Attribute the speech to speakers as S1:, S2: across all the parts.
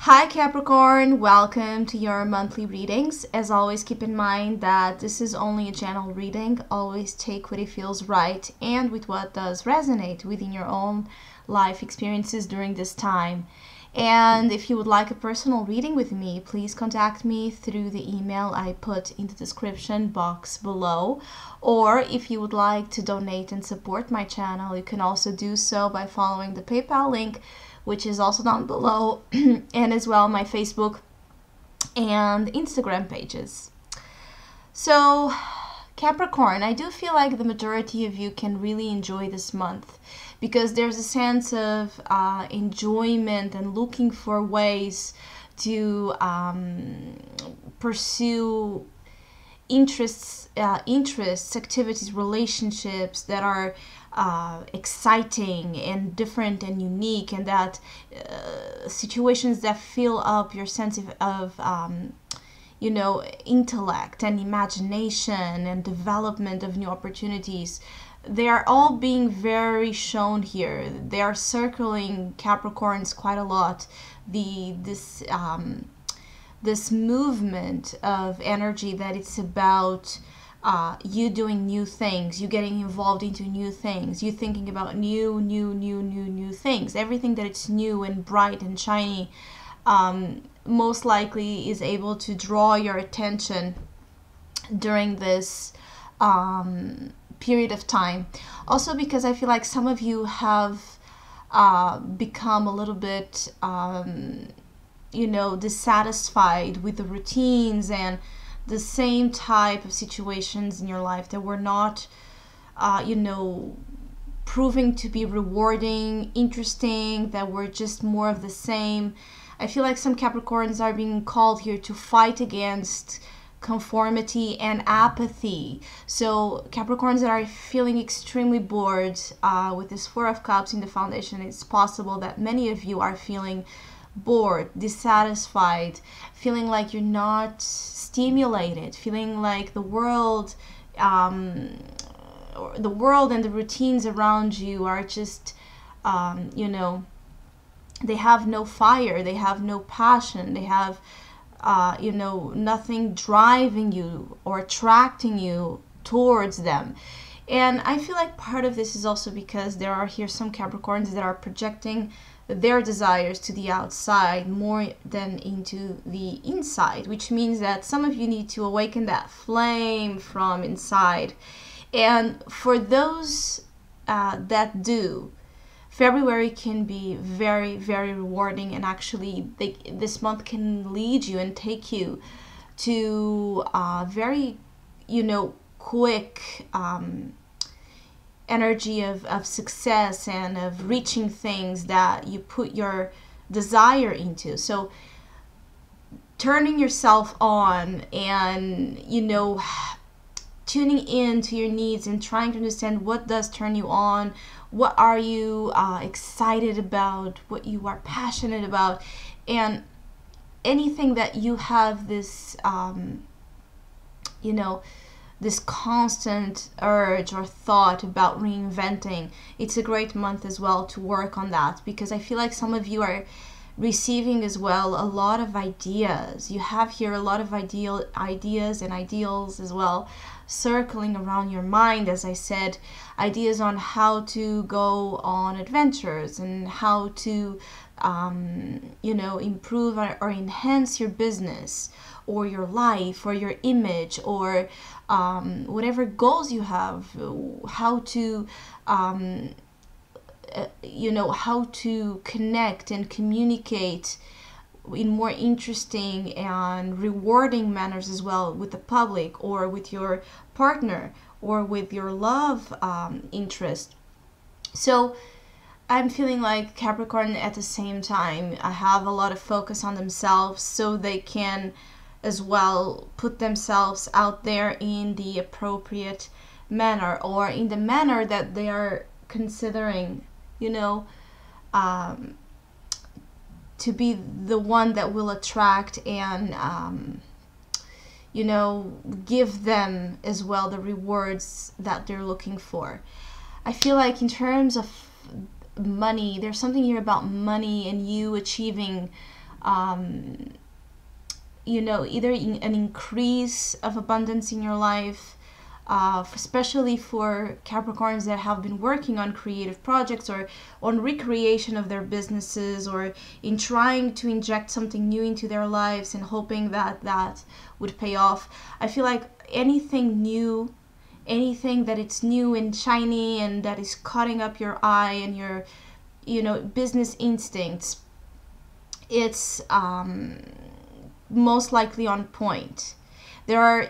S1: Hi Capricorn, welcome to your monthly readings. As always, keep in mind that this is only a general reading. Always take what it feels right and with what does resonate within your own life experiences during this time. And if you would like a personal reading with me, please contact me through the email I put in the description box below. Or if you would like to donate and support my channel, you can also do so by following the PayPal link, which is also down below, and as well my Facebook and Instagram pages. So, Capricorn, I do feel like the majority of you can really enjoy this month because there's a sense of enjoyment and looking for ways to pursue interests, activities, relationships that are exciting and different and unique, and that situations that fill up your sense of intellect and imagination and development of new opportunities. They are all being very shown here. They are circling Capricorns quite a lot. This movement of energy that it's about you doing new things, you getting involved into new things, you thinking about new things. Everything that it's new and bright and shiny most likely is able to draw your attention during this period of time. Also because I feel like some of you have become a little bit dissatisfied with the routines and the same type of situations in your life that were not proving to be rewarding, interesting, that were just more of the same. I feel like some Capricorns are being called here to fight against conformity and apathy. So Capricorns that are feeling extremely bored with this Four of Cups in the foundation, it's possible that many of you are feeling bored, dissatisfied, feeling like you're not stimulated, feeling like the world and the routines around you are just they have no fire, they have no passion, they have nothing driving you or attracting you towards them. And I feel like part of this is also because there are here some Capricorns that are projecting their desires to the outside more than into the inside, which means that some of you need to awaken that flame from inside. And for those that do, February can be very, very rewarding, and actually this month can lead you and take you to very, quick energy of success and of reaching things that you put your desire into. So turning yourself on and tuning in to your needs and trying to understand what does turn you on, what are you excited about, what you are passionate about, and anything that you have this this constant urge or thought about reinventing. It's a great month as well to work on that, because I feel like some of you are receiving as well a lot of ideas. You have here a lot of ideas and ideals as well circling around your mind. As I said, ideas on how to go on adventures and how to improve or enhance your business or your life or your image, or whatever goals you have, how to how to connect and communicate in more interesting and rewarding manners as well with the public or with your partner or with your love interest. So I'm feeling like Capricorn at the same time have a lot of focus on themselves, so they can as well put themselves out there in the appropriate manner, or in the manner that they are considering to be the one that will attract and give them as well the rewards that they're looking for. I feel like in terms of money, there's something here about money and you achieving you know, either an increase of abundance in your life, especially for Capricorns that have been working on creative projects or on recreation of their businesses, or in trying to inject something new into their lives and hoping that that would pay off. I feel like anything new, anything that it's new and shiny and that is cutting up your eye and your, you know, business instincts, it's most likely on point. There are,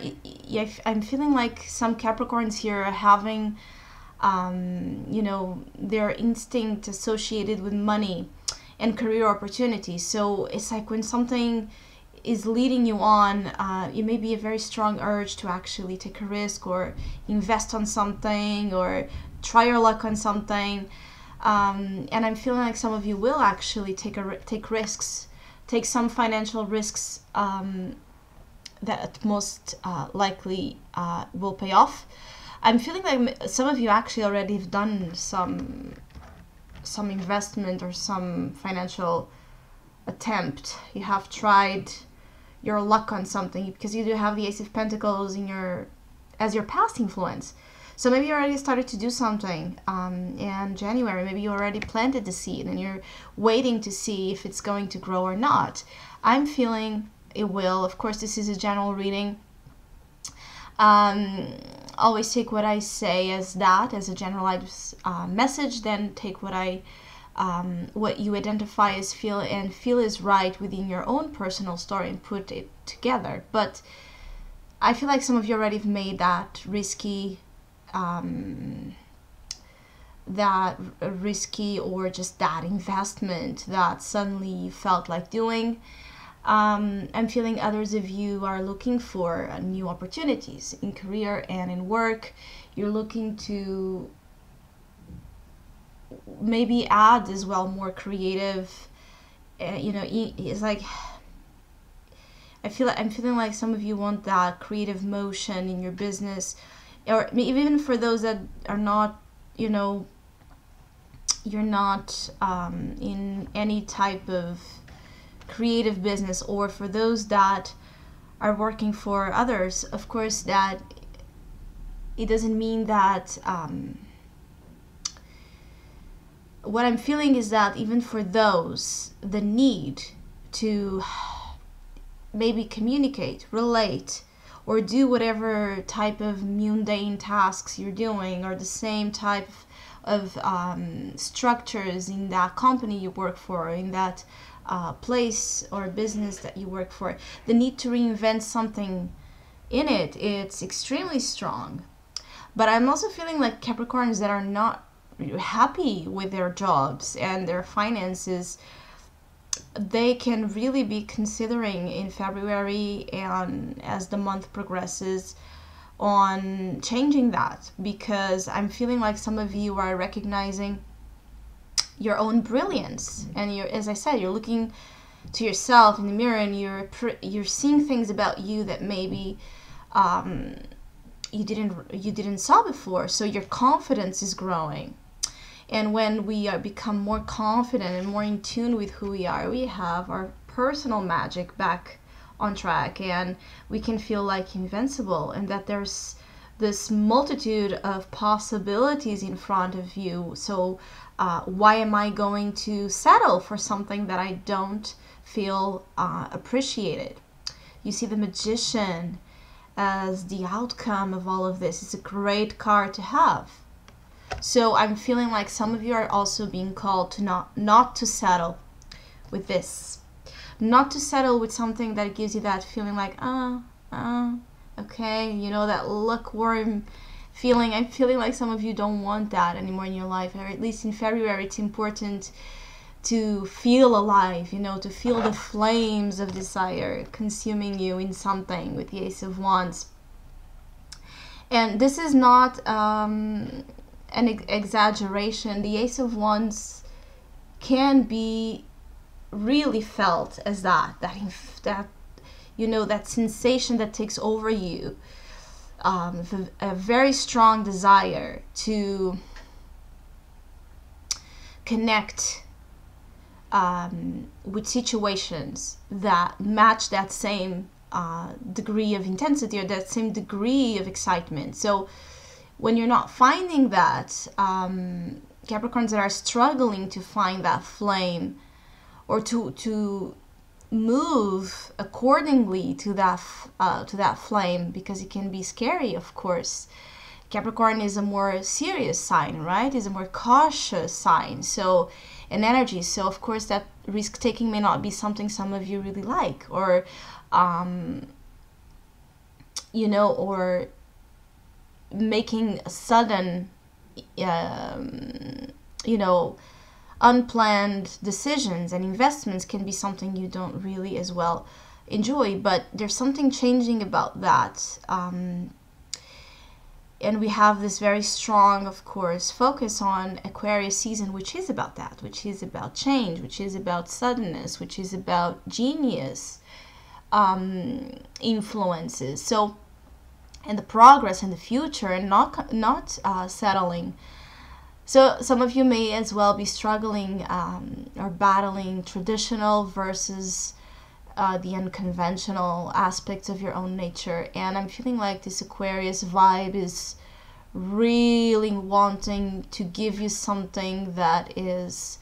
S1: I'm feeling like some Capricorns here are having, you know, their instinct associated with money and career opportunities. So it's like when something is leading you on, it may be a very strong urge to actually take a risk or invest on something or try your luck on something. And I'm feeling like some of you will actually take risks, take some financial risks that most likely will pay off. I'm feeling like some of you actually already have done some investment or some financial attempt. You have tried your luck on something because you do have the Ace of Pentacles in as your past influence. So maybe you already started to do something in January. Maybe you already planted the seed and you're waiting to see if it's going to grow or not. I'm feeling it will. Of course, this is a general reading. Always take what I say as that, as a generalized message. Then take what you identify as feel is right within your own personal story and put it together. But I feel like some of you already have made that risky or just that investment that suddenly you felt like doing. I'm feeling others of you are looking for new opportunities in career and in work. You're looking to maybe add as well more creative, you know, it's like I'm feeling like some of you want that creative motion in your business, or even for those that are not, you know, you're not in any type of creative business, or for those that are working for others. Of course, that it doesn't mean that what I'm feeling is that even for those, the need to maybe communicate, relate, or do whatever type of mundane tasks you're doing, or the same type of structures in that company you work for, in that place or business that you work for, the need to reinvent something in it, it's extremely strong. But I'm also feeling like Capricorns that are not happy with their jobs and their finances, they can really be considering in February and as the month progresses on changing that, because I'm feeling like some of you are recognizing your own brilliance, and you're, as I said, you're looking to yourself in the mirror and you're seeing things about you that maybe you didn't saw before. So your confidence is growing. And when we become more confident and more in tune with who we are, we have our personal magic back on track, and we can feel like invincible, and that there's this multitude of possibilities in front of you. So why am I going to settle for something that I don't feel appreciated? You see the Magician as the outcome of all of this. It's a great card to have. So I'm feeling like some of you are also being called to not to settle with this. Not to settle with something that gives you that feeling like, okay, you know, that lukewarm feeling. I'm feeling like some of you don't want that anymore in your life, or at least in February. It's important to feel alive, you know, to feel the flames of desire consuming you in something with the Ace of Wands. And this is not an exaggeration. The Ace of Wands can be really felt as that you know, that sensation that takes over you, a very strong desire to connect with situations that match that same degree of intensity or that same degree of excitement. So when you're not finding that, Capricorns that are struggling to find that flame or to move accordingly to that flame, because it can be scary, of course. Capricorn is a more serious sign, right? Is a more cautious sign, so an energy. So of course that risk taking may not be something some of you really like, or you know, or making a sudden you know, unplanned decisions and investments can be something you don't really as well enjoy. But there's something changing about that, and we have this very strong, of course, focus on Aquarius season, which is about that, which is about change, which is about suddenness, which is about genius influences. So, and the progress in the future, and not settling. So some of you may as well be struggling or battling traditional versus the unconventional aspects of your own nature. And I'm feeling like this Aquarius vibe is really wanting to give you something that is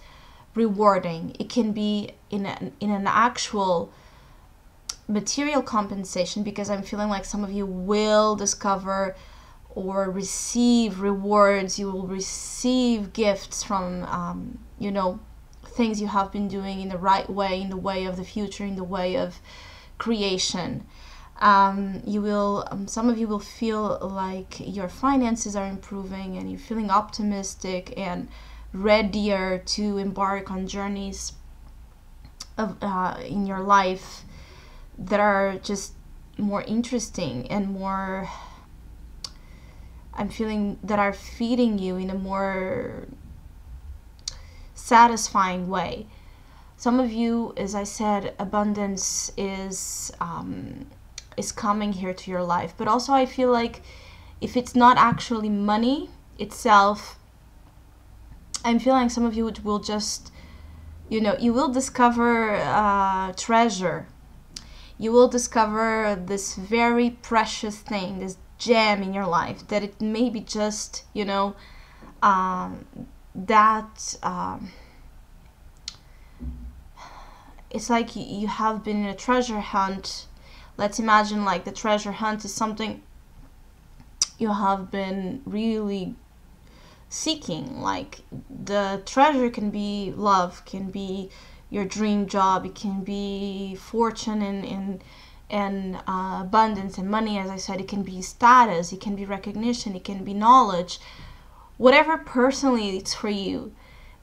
S1: rewarding. It can be in an actual material compensation, because I'm feeling like some of you will discover or receive rewards. You will receive gifts from you know, things you have been doing in the right way, in the way of the future, in the way of creation. You will some of you will feel like your finances are improving, and you're feeling optimistic and readier to embark on journeys of in your life that are just more interesting and more, I'm feeling, that are feeding you in a more satisfying way. Some of you, as I said, abundance is coming here to your life. But also I feel like if it's not actually money itself, I'm feeling some of you will just, you know, you will discover treasure. You will discover this very precious thing, this gem in your life, that it may be just, you know, it's like you have been in a treasure hunt. Let's imagine like the treasure hunt is something you have been really seeking. Like the treasure can be love, can be your dream job, it can be fortune and abundance and money. As I said, it can be status, it can be recognition, it can be knowledge. Whatever personally it's for you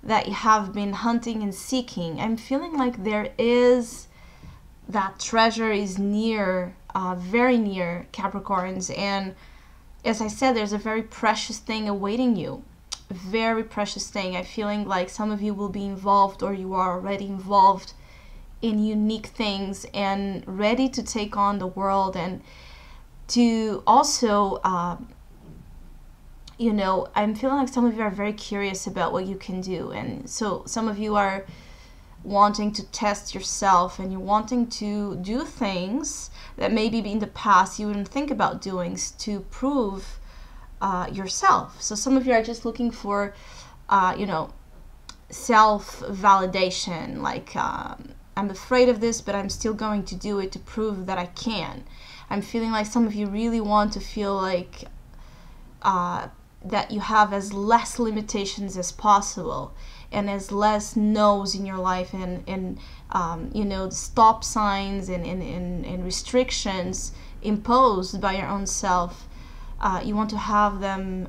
S1: that you have been hunting and seeking, I'm feeling like there is, that treasure is near, very near, Capricorns. And as I said, there's a very precious thing awaiting you. A very precious thing. I'm feeling like some of you will be involved, or you are already involved in unique things and ready to take on the world, and to also you know, I'm feeling like some of you are very curious about what you can do. And so some of you are wanting to test yourself, and you're wanting to do things that maybe in the past you wouldn't think about doing, to prove yourself. So some of you are just looking for you know, self-validation, like I'm afraid of this, but I'm still going to do it to prove that I can. I'm feeling like some of you really want to feel like that you have as less limitations as possible, and as less no's in your life, and you know, the stop signs and restrictions imposed by your own self. You want to have them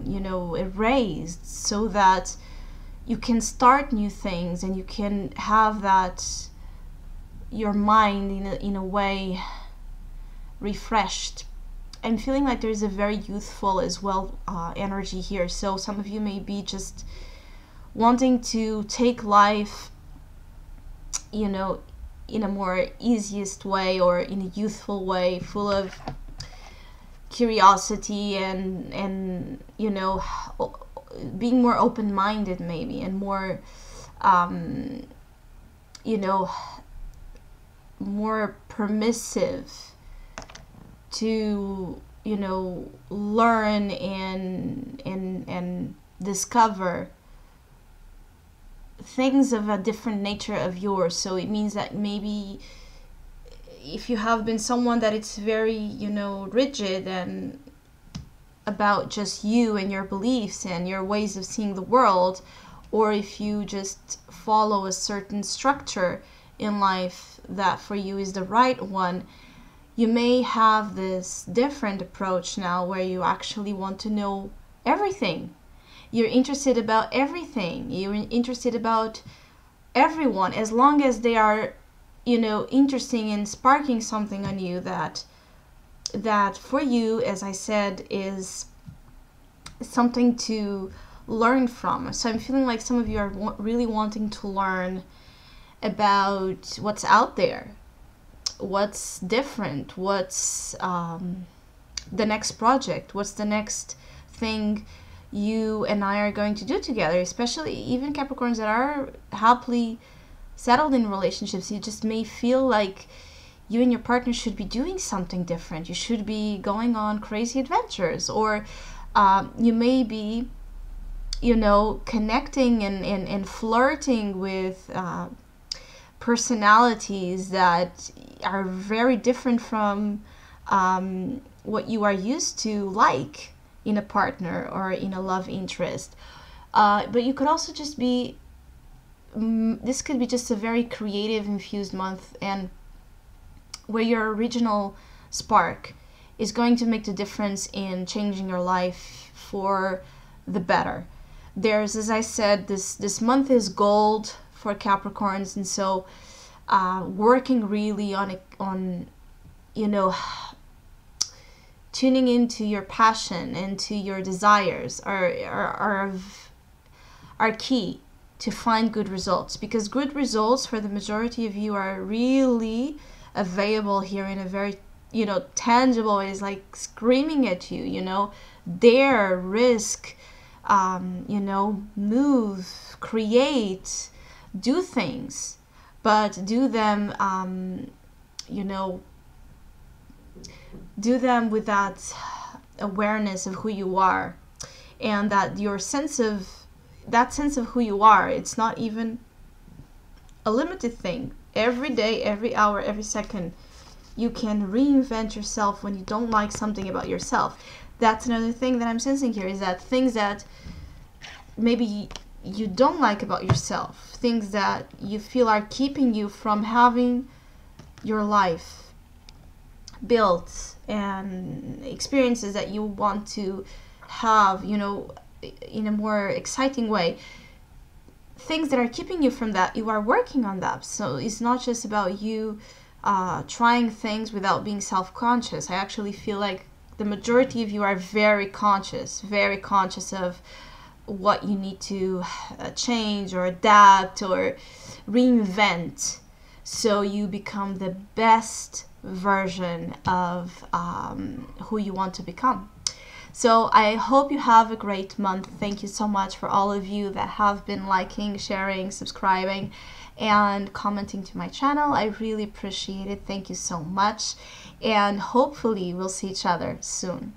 S1: you know, erased, so that you can start new things, and you can have that, your mind in a way refreshed. I'm feeling like there's a very youthful as well energy here. So some of you may be just wanting to take life, you know, in a more easiest way, or in a youthful way, full of curiosity and you know, being more open-minded maybe, and more you know, more permissive to, you know, learn and discover things of a different nature of yours. So it means that maybe if you have been someone that it's very, you know, rigid and about just you and your beliefs and your ways of seeing the world, or if you just follow a certain structure in life that for you is the right one, you may have this different approach now where you actually want to know everything. You're interested about everything. You're interested about everyone, as long as they are, you know, interesting and sparking something on you that for you, as I said, is something to learn from. So I'm feeling like some of you are really wanting to learn about what's out there, what's different, what's the next project, what's the next thing you and I are going to do together, especially even Capricorns that are happily settled in relationships. You just may feel like you and your partner should be doing something different. You should be going on crazy adventures, or you may be, you know, connecting and flirting with personalities that are very different from what you are used to like in a partner or in a love interest. But you could also just be, this could be just a very creative infused month, and where your original spark is going to make the difference in changing your life for the better. There's, as I said, this month is gold for Capricorns, and so working really on you know, tuning into your passion, into your desires are key to find good results, because good results for the majority of you are really available here in a very, you know, tangible way. It's like screaming at you, you know, dare, risk, you know, move, create, do things, but do them, you know, do them with that awareness of who you are, and that your sense of who you are, it's not even a limited thing. Every day, every hour, every second, you can reinvent yourself when you don't like something about yourself. That's another thing that I'm sensing here, is that things that maybe you don't like about yourself, things that you feel are keeping you from having your life built and experiences that you want to have, you know, in a more exciting way, things that are keeping you from that, you are working on that. So it's not just about you trying things without being self-conscious. I actually feel like the majority of you are very conscious of what you need to change or adapt or reinvent, so you become the best version of who you want to become. So I hope you have a great month. Thank you so much for all of you that have been liking, sharing, subscribing, and commenting to my channel. I really appreciate it. Thank you so much, and hopefully we'll see each other soon.